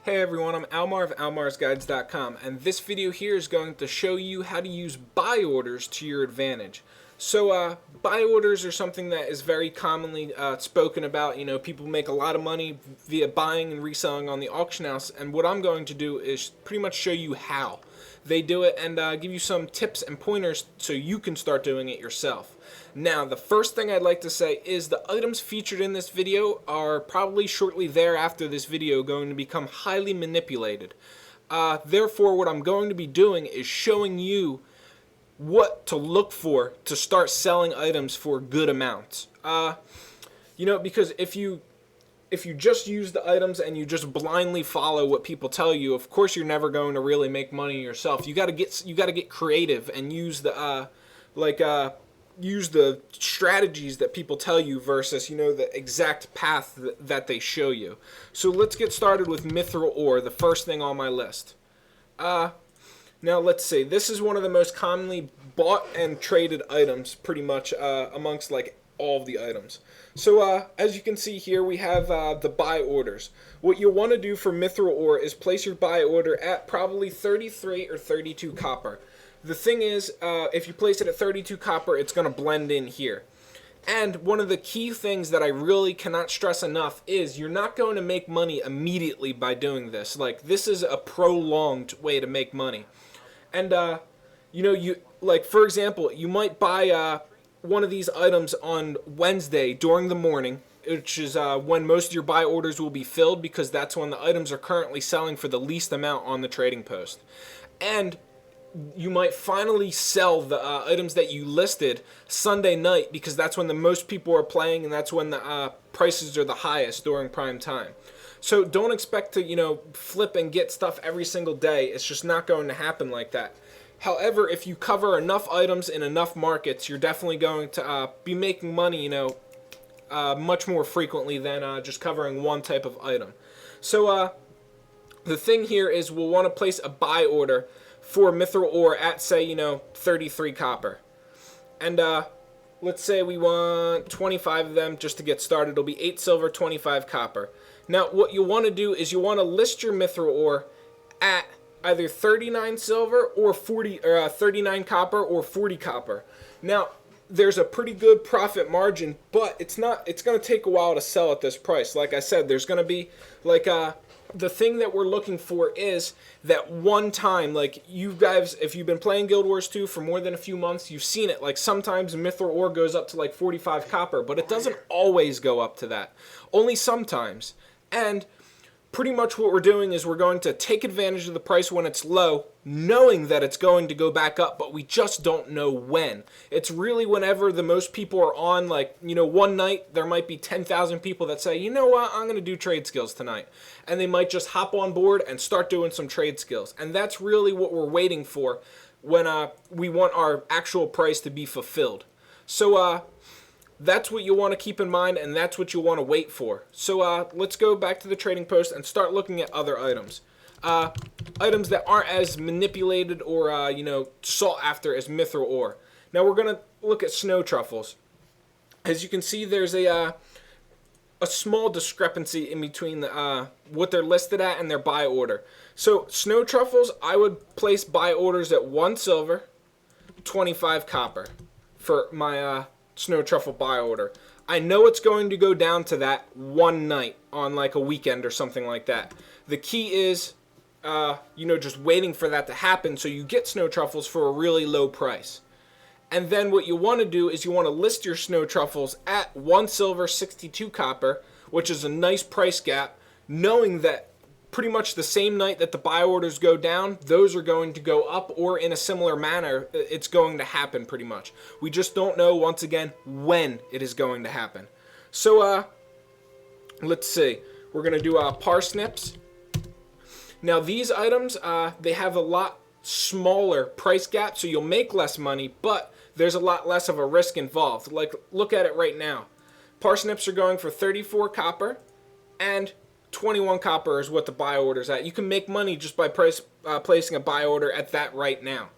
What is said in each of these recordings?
Hey everyone, I'm Almar of almarsguides.com, and this video here is going to show you how to use buy orders to your advantage. So buy orders are something that is very commonly spoken about. You know, people make a lot of money via buying and reselling on the auction house, and what I'm going to do is pretty much show you how they do it and give you some tips and pointers so you can start doing it yourself. Now, the first thing I'd like to say is the items featured in this video are probably shortly thereafter this video going to become highly manipulated. Therefore, what I'm going to be doing is showing you what to look for to start selling items for good amounts. Because if you just use the items and you just blindly follow what people tell you, of course you're never going to really make money yourself. You got to get creative and use the use the strategies that people tell you versus the exact path that they show you. So let's get started with mithril ore, the first thing on my list. Now let's see. This is one of the most commonly bought and traded items, pretty much amongst all of the items. So as you can see here, we have the buy orders. What you'll want to do for mithril ore is place your buy order at probably 33 or 32 copper. The thing is, if you place it at 32 copper, it's going to blend in here. And one of the key things that I really cannot stress enough is you're not going to make money immediately by doing this. This is a prolonged way to make money. And, for example, you might buy one of these items on Wednesday during the morning, which is when most of your buy orders will be filled because that's when the items are currently selling for the least amount on the trading post. And you might finally sell the items that you listed Sunday night because that's when the most people are playing and that's when the prices are the highest during prime time. So don't expect to, flip and get stuff every single day. It's just not going to happen like that. However, if you cover enough items in enough markets, you're definitely going to be making money, much more frequently than just covering one type of item. So the thing here is we'll want to place a buy order for mithril ore at, say, 33 copper. And let's say we want 25 of them just to get started. It'll be 8 silver, 25 copper. Now, what you'll want to do is you want to list your mithril ore at either 39 silver or 39 copper or 40 copper. Now, there's a pretty good profit margin, but it's going to take a while to sell at this price. Like I said, there's going to be the thing that we're looking for is that one time, you guys, if you've been playing Guild Wars 2 for more than a few months, you've seen it. Sometimes mithril ore goes up to 45 copper, but it doesn't always go up to that. Only sometimes. And pretty much what we're doing is we're going to take advantage of the price when it's low, knowing that it's going to go back up, but we just don't know when. It's really whenever the most people are on, one night there might be 10,000 people that say, you know what, I'm going to do trade skills tonight. And they might just hop on board and start doing some trade skills. And that's really what we're waiting for when we want our actual price to be fulfilled. That's what you'll want to keep in mind, and that's what you'll want to wait for. So let's go back to the trading post and start looking at other items. Items that aren't as manipulated or, sought after as mithril ore. Now we're going to look at snow truffles. As you can see, there's a small discrepancy in between what they're listed at and their buy order. So snow truffles, I would place buy orders at 1 silver, 25 copper for my snow truffle buy order. I know it's going to go down to that one night on a weekend or something like that. The key is, just waiting for that to happen so you get snow truffles for a really low price. And then what you want to do is you want to list your snow truffles at 1 silver, 62 copper, which is a nice price gap, knowing that pretty much the same night that the buy orders go down, those are going to go up, or in a similar manner, it's going to happen pretty much. We just don't know, once again, when it is going to happen. So, let's see. We're going to do parsnips. Now, these items, they have a lot smaller price gap, so you'll make less money, but there's a lot less of a risk involved. Look at it right now. Parsnips are going for 34 copper, and 21 copper is what the buy order's at. You can make money just by placing a buy order at that right now.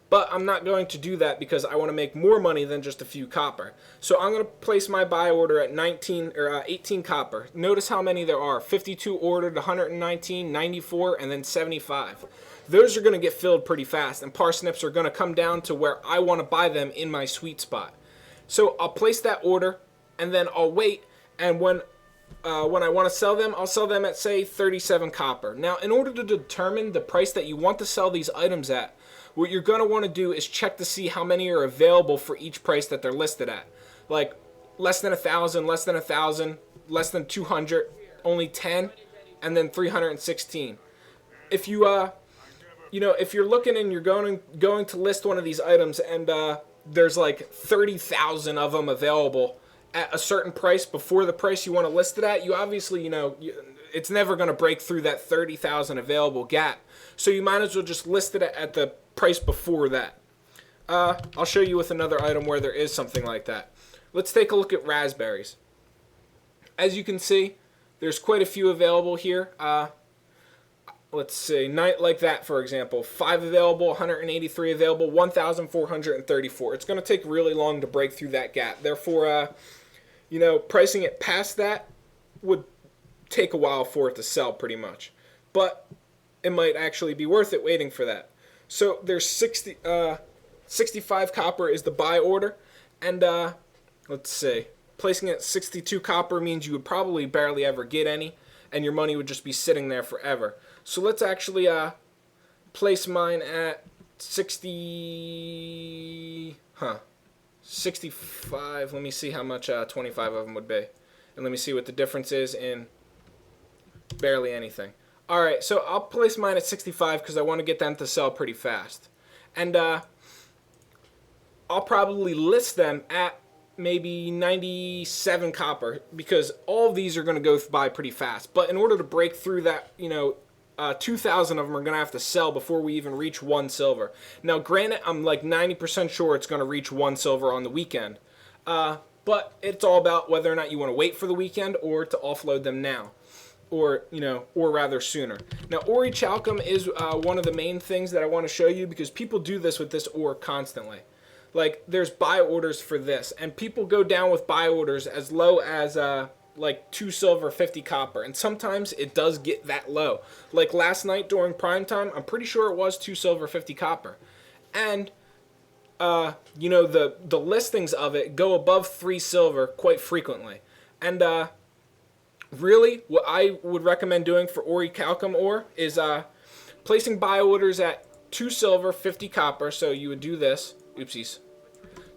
But I'm not going to do that because I want to make more money than just a few copper. So I'm going to place my buy order at 18 copper. Notice how many there are. 52 ordered, 119, 94, and then 75. Those are going to get filled pretty fast, and parsnips are going to come down to where I want to buy them in my sweet spot. So I'll place that order, and then I'll wait, and when I want to sell them, I'll sell them at, say, 37 copper. Now, in order to determine the price that you want to sell these items at, what you're going to want to do is check to see how many are available for each price that they're listed at. Like, less than 1,000, less than 1,000, less than 200, only 10, and then 316. If you, if you're looking and you're going to list one of these items and there's like 30,000 of them available at a certain price before the price you want to list it at, you obviously, it's never going to break through that 30,000 available gap. So you might as well just list it at the price before that. I'll show you with another item where there is something like that. Let's take a look at raspberries. As you can see, there's quite a few available here. Let's see, night like that, for example, 5 available, 183 available, 1,434. It's going to take really long to break through that gap. Therefore, pricing it past that would take a while for it to sell pretty much. But it might actually be worth it waiting for that. So there's 65 copper is the buy order, and let's see, placing it at 62 copper means you would probably barely ever get any, and your money would just be sitting there forever. So let's actually place mine at 65. Let me see how much 25 of them would be, and let me see what the difference is in barely anything. Alright, so I'll place mine at 65 because I want to get them to sell pretty fast. And I'll probably list them at maybe 97 copper because all of these are going to go by pretty fast. But in order to break through that, 2,000 of them are going to have to sell before we even reach 1 silver. Now, granted, I'm like 90% sure it's going to reach 1 silver on the weekend. But it's all about whether or not you want to wait for the weekend or to offload them now. Or rather sooner. Now, Orichalcum is one of the main things that I want to show you because people do this with this ore constantly. Like, there's buy orders for this, and people go down with buy orders as low as, like 2 silver, 50 copper, and sometimes it does get that low. Like last night during prime time, I'm pretty sure it was 2 silver, 50 copper. And, the listings of it go above 3 silver quite frequently. And, really, what I would recommend doing for Orichalcum ore is placing buy orders at 2 silver, 50 copper. So you would do this. Oopsies.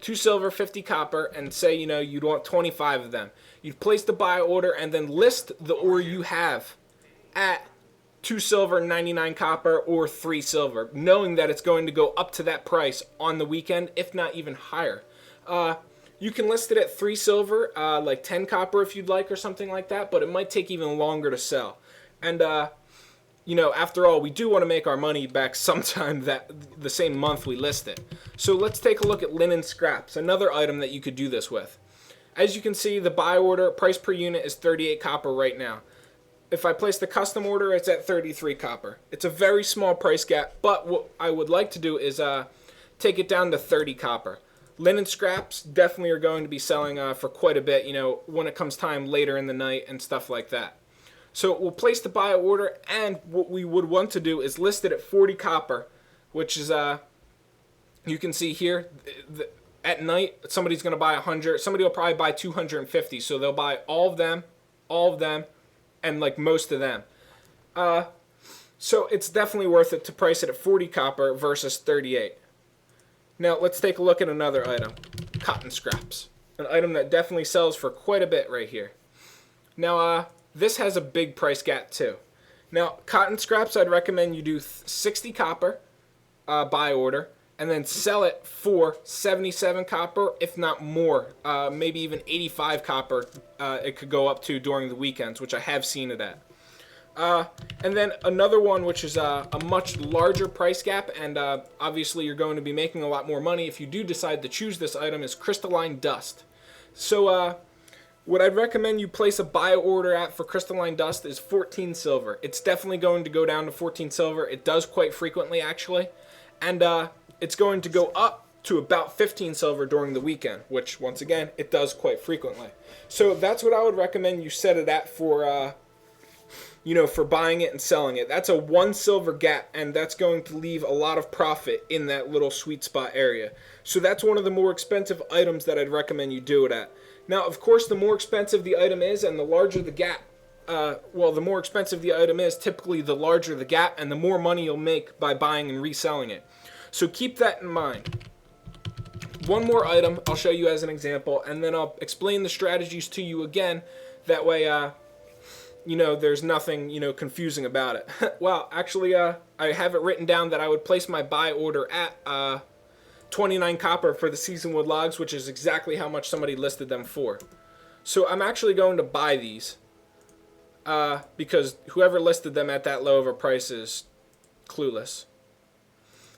2 silver, 50 copper, and say, you'd want 25 of them. You'd place the buy order and then list the ore you have at 2 silver, 99 copper, or 3 silver, knowing that it's going to go up to that price on the weekend, if not even higher. You can list it at 3 silver, like 10 copper if you'd like or something like that, but it might take even longer to sell. And, after all, we do want to make our money back sometime the same month we list it. So let's take a look at linen scraps, another item that you could do this with. As you can see, the buy order price per unit is 38 copper right now. If I place the custom order, it's at 33 copper. It's a very small price gap, but what I would like to do is take it down to 30 copper. Linen scraps definitely are going to be selling for quite a bit, when it comes time later in the night and stuff like that. So we'll place the buy order, and what we would want to do is list it at 40 copper, which is, you can see here, at night, somebody's going to buy 100. Somebody will probably buy 250, so they'll buy all of them, and like most of them. So it's definitely worth it to price it at 40 copper versus 38. Now, let's take a look at another item, cotton scraps, an item that definitely sells for quite a bit right here. Now, this has a big price gap too. Now, cotton scraps, I'd recommend you do 60 copper buy order, and then sell it for 77 copper, if not more, maybe even 85 copper it could go up to during the weekends, which I have seen it at. And then another one, which is a much larger price gap, and obviously you're going to be making a lot more money if you do decide to choose this item, is crystalline dust. So what I'd recommend you place a buy order at for crystalline dust is 14 silver. It's definitely going to go down to 14 silver. It does quite frequently, actually. And it's going to go up to about 15 silver during the weekend, which once again it does quite frequently. So that's what I would recommend you set it at for for buying it and selling it. That's a 1 silver gap, and that's going to leave a lot of profit in that little sweet spot area. So that's one of the more expensive items that I'd recommend you do it at. Now, of course, the more expensive the item is and the larger the gap, the more expensive the item is, typically the larger the gap and the more money you'll make by buying and reselling it. So keep that in mind. One more item I'll show you as an example, and then I'll explain the strategies to you again. That way, there's nothing, confusing about it. Well, actually, I have it written down that I would place my buy order at 29 copper for the seasonwood logs, which is exactly how much somebody listed them for. So I'm actually going to buy these because whoever listed them at that low of a price is clueless.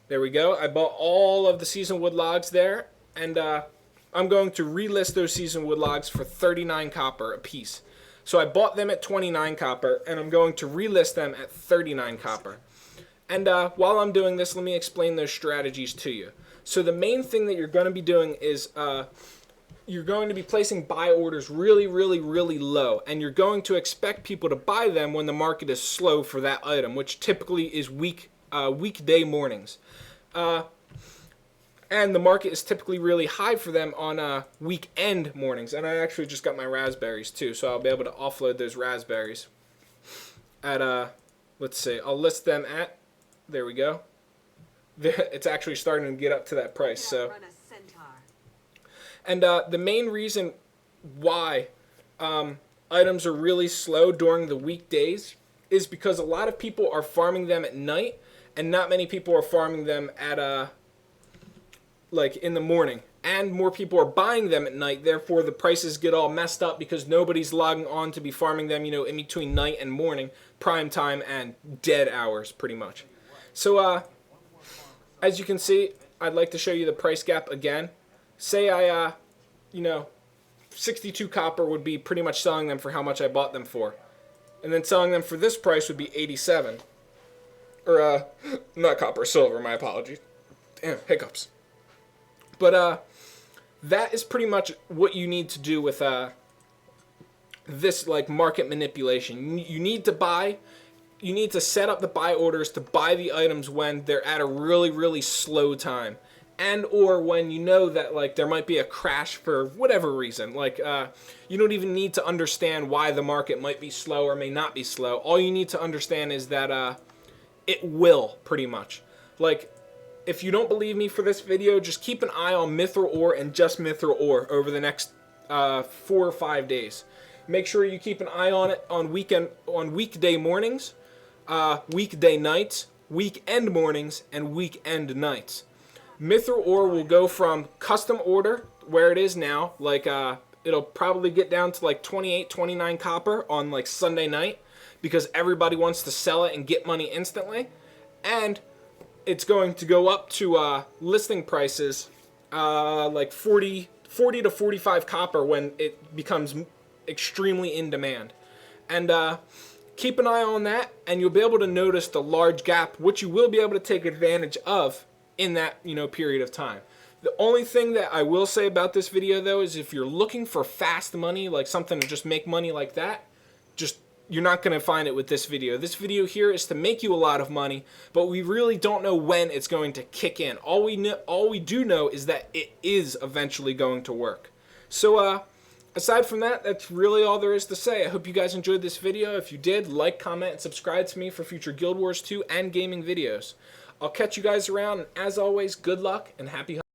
There we go. I bought all of the seasonwood logs there, and I'm going to relist those seasonwood logs for 39 copper a piece. So I bought them at 29 copper, and I'm going to relist them at 39 copper. And while I'm doing this, let me explain those strategies to you. So the main thing that you're going to be doing is you're going to be placing buy orders really, really, really low, and you're going to expect people to buy them when the market is slow for that item, which typically is weekday mornings. And the market is typically really high for them on weekend mornings. And I actually just got my raspberries too, so I'll be able to offload those raspberries at, let's see, I'll list them at, there we go. It's actually starting to get up to that price. So, and the main reason why items are really slow during the weekdays is because a lot of people are farming them at night, and not many people are farming them at like in the morning, and more people are buying them at night. Therefore, the prices get all messed up because nobody's logging on to be farming them, in between night and morning, prime time and dead hours, pretty much. So, as you can see, I'd like to show you the price gap again. Say I, 62 copper would be pretty much selling them for how much I bought them for, and then selling them for this price would be 87. Or, not copper, silver, my apologies. Damn, hiccups. But that is pretty much what you need to do with this market manipulation. You need to set up the buy orders to buy the items when they're at a really, really slow time, and or when you know that there might be a crash for whatever reason. You don't even need to understand why the market might be slow or may not be slow. All you need to understand is that it will, pretty much. If you don't believe me for this video, just keep an eye on mithril ore and just mithril ore over the next 4 or 5 days. Make sure you keep an eye on it on weekday mornings, weekday nights, weekend mornings, and weekend nights. Mithril ore will go from custom order, where it is now, it'll probably get down to 28, 29 copper on Sunday night, because everybody wants to sell it and get money instantly, and it's going to go up to listing prices 40 to 45 copper when it becomes extremely in demand. And keep an eye on that, and you'll be able to notice the large gap, which you will be able to take advantage of in that period of time. The only thing that I will say about this video, though, is if you're looking for fast money, something to just make money like that, you're not going to find it with this video. This video here is to make you a lot of money, but we really don't know when it's going to kick in. All we do know is that it is eventually going to work. So aside from that, that's really all there is to say. I hope you guys enjoyed this video. If you did, like, comment, and subscribe to me for future Guild Wars 2 and gaming videos. I'll catch you guys around, and as always, good luck and happy hunting.